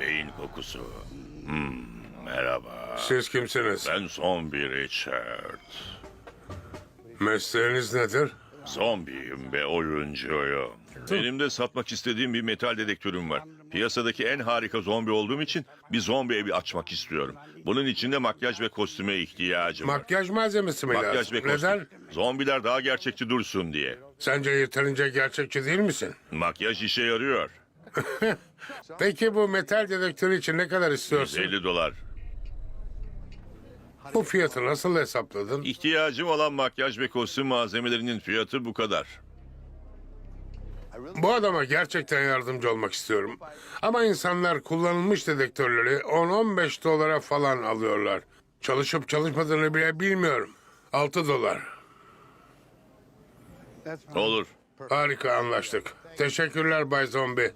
beyin kokusu. Merhaba. Siz kimsiniz? Ben zombi Richard. Mesleğiniz nedir? Zombiyim ve oyuncuyum. Benim de satmak istediğim bir metal dedektörüm var. Piyasadaki en harika zombi olduğum için bir zombi evi açmak istiyorum. Bunun için de makyaj ve kostüme ihtiyacım var. Makyaj malzemesi mi Makyaj lazım? ve kostüm. Neden? Zombiler daha gerçekçi dursun diye. Sence yeterince gerçekçi değil misin? Makyaj işe yarıyor. Peki bu metal dedektörü için ne kadar istiyorsun? $50. Bu fiyatı nasıl hesapladın? İhtiyacım olan makyaj ve kostüm malzemelerinin fiyatı bu kadar. Bu adama gerçekten yardımcı olmak istiyorum. Ama insanlar kullanılmış dedektörleri 10-15 dolara falan alıyorlar. Çalışıp çalışmadığını bile bilmiyorum. 6 dolar. Olur. Harika, anlaştık. Teşekkürler Bay Zombi.